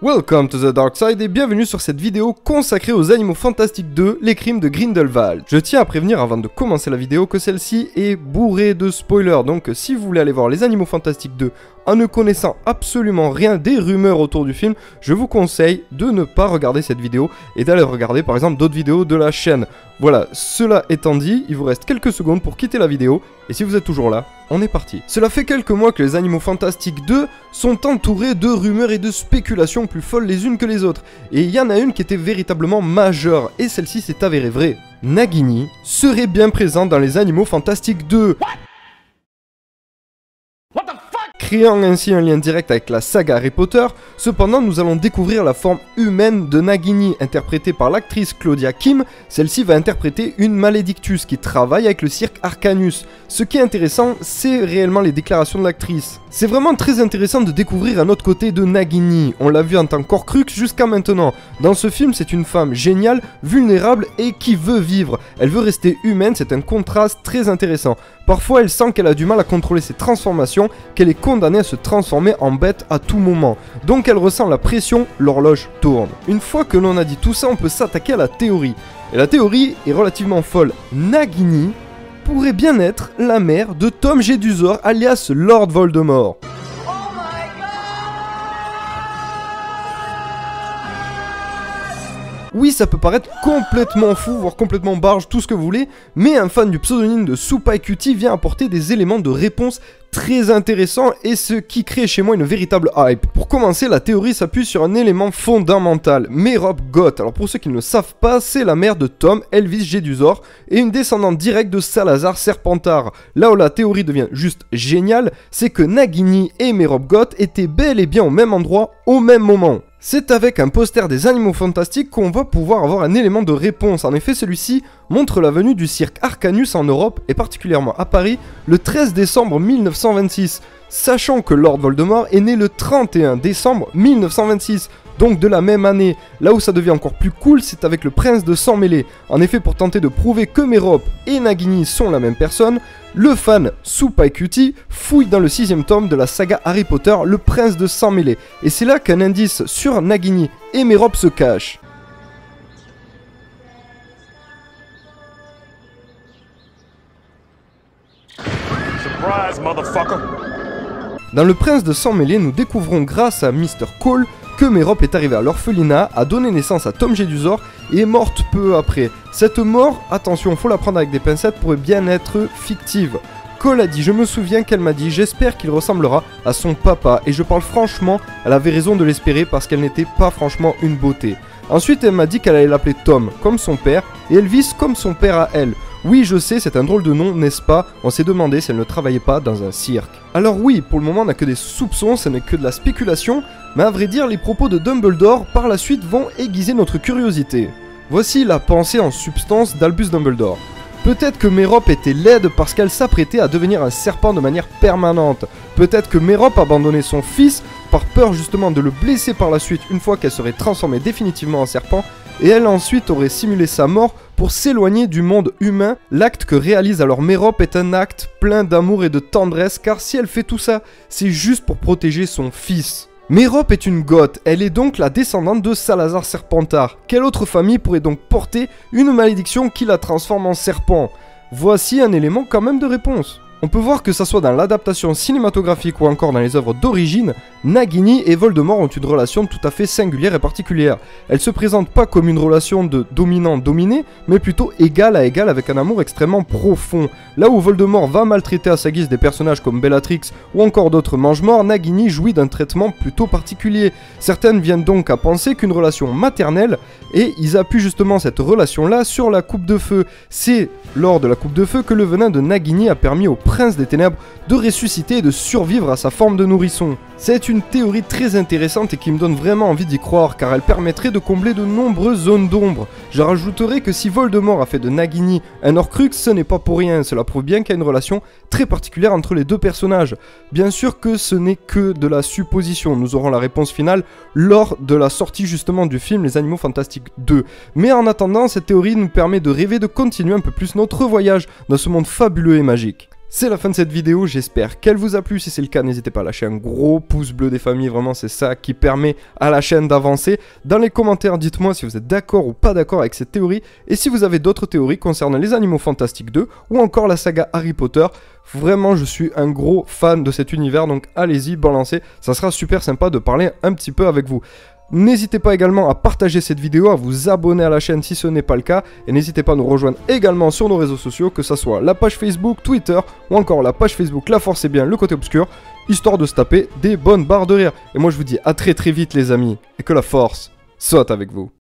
Welcome to the Dark Side et bienvenue sur cette vidéo consacrée aux Animaux Fantastiques 2, les crimes de Grindelwald. Je tiens à prévenir avant de commencer la vidéo que celle-ci est bourrée de spoilers, donc si vous voulez aller voir les Animaux Fantastiques 2 en ne connaissant absolument rien des rumeurs autour du film, je vous conseille de ne pas regarder cette vidéo et d'aller regarder par exemple d'autres vidéos de la chaîne. Voilà, cela étant dit, il vous reste quelques secondes pour quitter la vidéo, et si vous êtes toujours là, on est parti. Cela fait quelques mois que les Animaux Fantastiques 2 sont entourés de rumeurs et de spéculations plus folles les unes que les autres, et il y en a une qui était véritablement majeure, et celle-ci s'est avérée vraie. Nagini serait bien présent dans les Animaux Fantastiques 2. Créant ainsi un lien direct avec la saga Harry Potter, cependant nous allons découvrir la forme humaine de Nagini, interprétée par l'actrice Claudia Kim. Celle-ci va interpréter une Maledictus qui travaille avec le cirque Arcanus. Ce qui est intéressant, c'est réellement les déclarations de l'actrice. C'est vraiment très intéressant de découvrir un autre côté de Nagini. On l'a vu en tant qu'Horcrux jusqu'à maintenant. Dans ce film, c'est une femme géniale, vulnérable et qui veut vivre. Elle veut rester humaine, c'est un contraste très intéressant. Parfois, elle sent qu'elle a du mal à contrôler ses transformations, qu'elle est condamnée à se transformer en bête à tout moment. Donc elle ressent la pression, l'horloge tourne. Une fois que l'on a dit tout ça, on peut s'attaquer à la théorie. Et la théorie est relativement folle. Nagini pourrait bien être la mère de Tom Jedusor, alias Lord Voldemort. Oui, ça peut paraître complètement fou, voire complètement barge, tout ce que vous voulez, mais un fan du pseudonyme de Supai Cutie vient apporter des éléments de réponse très intéressants et ce qui crée chez moi une véritable hype. Pour commencer, la théorie s'appuie sur un élément fondamental, Merope Goth. Alors pour ceux qui ne le savent pas, c'est la mère de Tom, Elvis Jedusor, et une descendante directe de Salazar Serpentard. Là où la théorie devient juste géniale, c'est que Nagini et Merope Goth étaient bel et bien au même endroit, au même moment. C'est avec un poster des Animaux Fantastiques qu'on va pouvoir avoir un élément de réponse. En effet, celui-ci montre la venue du cirque Arcanus en Europe, et particulièrement à Paris, le 13 décembre 1926. Sachant que Lord Voldemort est né le 31 décembre 1926, donc de la même année. Là où ça devient encore plus cool, c'est avec le prince de Sang Mêlé. En effet, pour tenter de prouver que Merope et Nagini sont la même personne, le fan Supai Cutie fouille dans le 6ème tome de la saga Harry Potter, le prince de Sang Mêlé. Et c'est là qu'un indice sur Nagini et Merope se cache. Surprise, motherfucker! Dans le prince de Sang Mêlé, nous découvrons grâce à Mr. Cole que Merope est arrivée à l'orphelinat, a donné naissance à Tom Jedusor et est morte peu après. Cette mort, attention, faut la prendre avec des pincettes, pourrait bien être fictive. Cole a dit, je me souviens qu'elle m'a dit, j'espère qu'il ressemblera à son papa, et je parle franchement, elle avait raison de l'espérer parce qu'elle n'était pas franchement une beauté. Ensuite, elle m'a dit qu'elle allait l'appeler Tom, comme son père, et Elvis comme son père à elle. Oui, je sais, c'est un drôle de nom, n'est-ce pas? On s'est demandé si elle ne travaillait pas dans un cirque. Alors oui, pour le moment, on n'a que des soupçons, ce n'est que de la spéculation, mais à vrai dire, les propos de Dumbledore, par la suite, vont aiguiser notre curiosité. Voici la pensée en substance d'Albus Dumbledore. Peut-être que Merope était laide parce qu'elle s'apprêtait à devenir un serpent de manière permanente. Peut-être que Merope abandonnait son fils par peur justement de le blesser par la suite une fois qu'elle serait transformée définitivement en serpent, et elle ensuite aurait simulé sa mort pour s'éloigner du monde humain. L'acte que réalise alors Merope est un acte plein d'amour et de tendresse, car si elle fait tout ça, c'est juste pour protéger son fils. Merope est une goth, elle est donc la descendante de Salazar Serpentard. Quelle autre famille pourrait donc porter une malédiction qui la transforme en serpent? Voici un élément quand même de réponse. On peut voir que ça soit dans l'adaptation cinématographique ou encore dans les œuvres d'origine, Nagini et Voldemort ont une relation tout à fait singulière et particulière. Elle se présente pas comme une relation de dominant-dominé, mais plutôt égal à égal avec un amour extrêmement profond. Là où Voldemort va maltraiter à sa guise des personnages comme Bellatrix ou encore d'autres mange-morts, Nagini jouit d'un traitement plutôt particulier. Certaines viennent donc à penser qu'une relation maternelle, et ils appuient justement cette relation-là sur la coupe de feu. C'est lors de la coupe de feu que le venin de Nagini a permis au prince des ténèbres de ressusciter et de survivre à sa forme de nourrisson. C'est une théorie très intéressante et qui me donne vraiment envie d'y croire, car elle permettrait de combler de nombreuses zones d'ombre. Je rajouterai que si Voldemort a fait de Nagini un Horcrux, ce n'est pas pour rien, cela prouve bien qu'il y a une relation très particulière entre les deux personnages. Bien sûr que ce n'est que de la supposition, nous aurons la réponse finale lors de la sortie justement du film Les Animaux Fantastiques 2. Mais en attendant, cette théorie nous permet de rêver de continuer un peu plus notre voyage dans ce monde fabuleux et magique. C'est la fin de cette vidéo, j'espère qu'elle vous a plu. Si c'est le cas, n'hésitez pas à lâcher un gros pouce bleu des familles, vraiment c'est ça qui permet à la chaîne d'avancer. Dans les commentaires, dites-moi si vous êtes d'accord ou pas d'accord avec cette théorie, et si vous avez d'autres théories concernant les Animaux Fantastiques 2, ou encore la saga Harry Potter. Vraiment, je suis un gros fan de cet univers, donc allez-y, balancez, ça sera super sympa de parler un petit peu avec vous. N'hésitez pas également à partager cette vidéo, à vous abonner à la chaîne si ce n'est pas le cas, et n'hésitez pas à nous rejoindre également sur nos réseaux sociaux, que ce soit la page Facebook, Twitter, ou encore la page Facebook La Force est bien, le côté obscur, histoire de se taper des bonnes barres de rire. Et moi je vous dis à très vite les amis, et que la force soit avec vous.